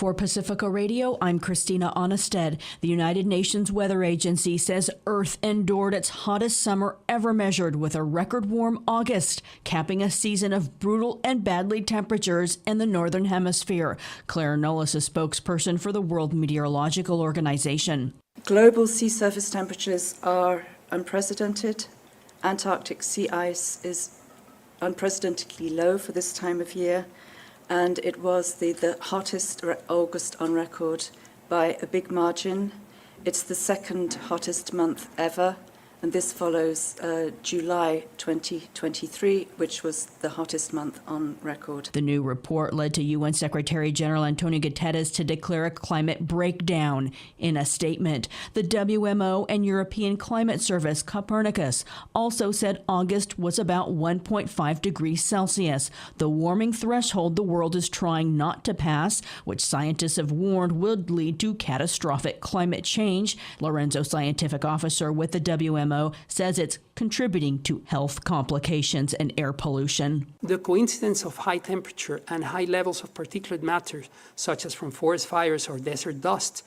For Pacifica Radio, I'm Christina Onnested. The United Nations Weather Agency says Earth endured its hottest summer ever measured with a record warm August, capping a season of brutal and badly temperatures in the Northern Hemisphere. Claire Nullis, a spokesperson for the World Meteorological Organization. Global sea surface temperatures are unprecedented. Antarctic sea ice is unprecedentedly low for this time of year, and it was the hottest August on record by a big margin. It's the second hottest month ever, and this follows July 2023, which was the hottest month on record. The new report led to UN Secretary General Antonio Guterres to declare a climate breakdown. In a statement, the WMO and European Climate Service, Copernicus, also said August was about 1.5 degrees Celsius, the warming threshold the world is trying not to pass, which scientists have warned would lead to catastrophic climate change. Lorenzo, scientific officer with the WMO, says it's contributing to health complications and air pollution. The coincidence of high temperature and high levels of particulate matter, such as from forest fires or desert dust,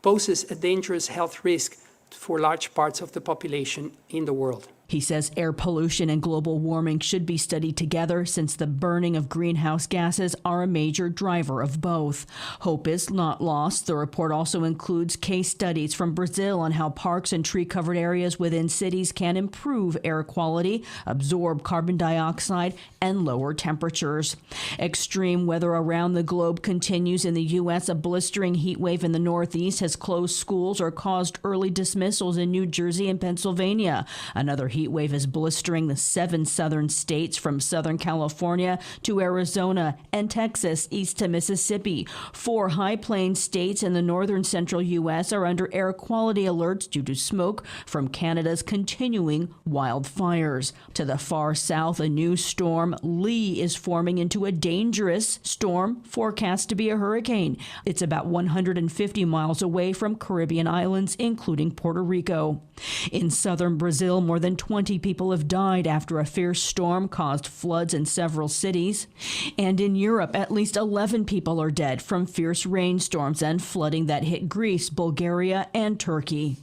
poses a dangerous health risk for large parts of the population in the world. He says air pollution and global warming should be studied together since the burning of greenhouse gases are a major driver of both. Hope is not lost. The report also includes case studies from Brazil on how parks and tree-covered areas within cities can improve air quality, absorb carbon dioxide, and lower temperatures. Extreme weather around the globe continues. In the U.S., a blistering heat wave in the Northeast has closed schools or caused early dismissals in New Jersey and Pennsylvania. Another heat wave is blistering the 7 southern states from Southern California to Arizona and Texas east to Mississippi. 4 high plains states in the northern central U.S. are under air quality alerts due to smoke from Canada's continuing wildfires. To the far south, a new storm, Lee, is forming into a dangerous storm forecast to be a hurricane. It's about 150 miles away from Caribbean islands, including Puerto Rico. In southern Brazil, more than 20 people have died after a fierce storm caused floods in several cities. And in Europe, at least 11 people are dead from fierce rainstorms and flooding that hit Greece, Bulgaria, and Turkey.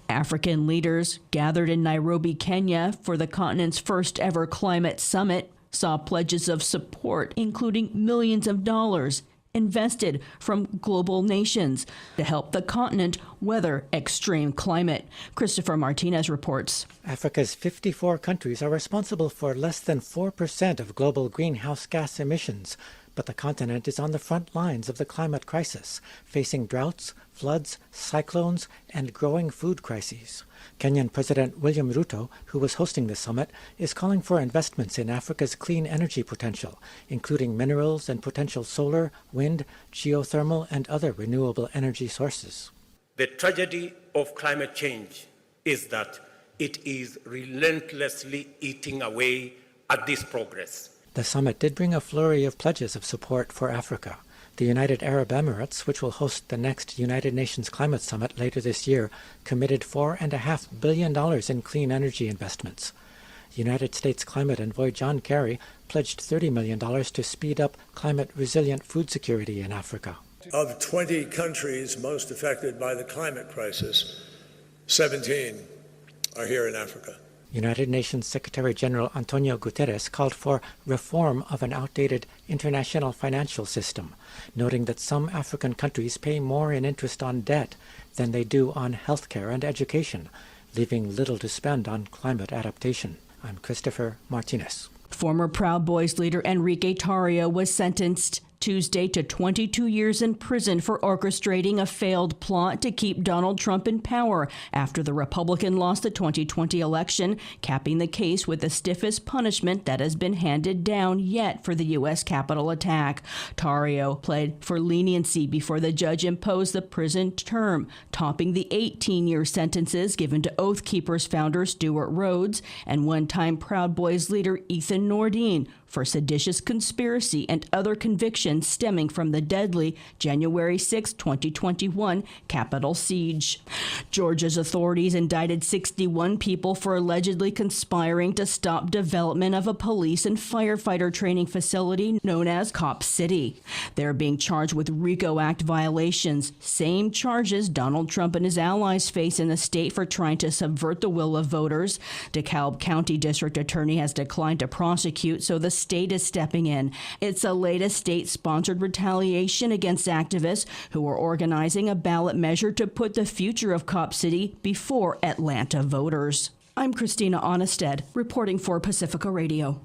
African leaders gathered in Nairobi, Kenya for the continent's first ever climate summit saw pledges of support, including millions of dollars invested from global nations to help the continent weather extreme climate. Christopher Martinez reports. Africa's 54 countries are responsible for less than 4% of global greenhouse gas emissions, but the continent is on the front lines of the climate crisis, facing droughts, floods, cyclones, and growing food crises. Kenyan President William Ruto, who was hosting the summit, is calling for investments in Africa's clean energy potential, including minerals and potential solar, wind, geothermal, and other renewable energy sources. The tragedy of climate change is that it is relentlessly eating away at this progress. The summit did bring a flurry of pledges of support for Africa. The United Arab Emirates, which will host the next United Nations Climate Summit later this year, committed $4.5 billion in clean energy investments. United States Climate Envoy John Kerry pledged $30 million to speed up climate-resilient food security in Africa. Of 20 countries most affected by the climate crisis, 17 are here in Africa. United Nations Secretary-General Antonio Guterres called for reform of an outdated international financial system, noting that some African countries pay more in interest on debt than they do on healthcare and education, leaving little to spend on climate adaptation. I'm Christopher Martinez. Former Proud Boys leader Enrique Tarrio was sentenced Tuesday to 22 years in prison for orchestrating a failed plot to keep Donald Trump in power after the Republican lost the 2020 election, capping the case with the stiffest punishment that has been handed down yet for the U.S. Capitol attack. Tarrio pled for leniency before the judge imposed the prison term, topping the 18-year sentences given to Oath Keepers founder Stuart Rhodes and one-time Proud Boys leader Ethan Nordine for seditious conspiracy and other convictions stemming from the deadly January 6, 2021 Capitol siege. Georgia's authorities indicted 61 people for allegedly conspiring to stop development of a police and firefighter training facility known as Cop City. They're being charged with RICO Act violations, same charges Donald Trump and his allies face in the state for trying to subvert the will of voters. DeKalb County District Attorney has declined to prosecute, so the state is stepping in. It's the latest state-sponsored retaliation against activists who are organizing a ballot measure to put the future of Cop City before Atlanta voters. I'm Christina Onnested, reporting for Pacifica Radio.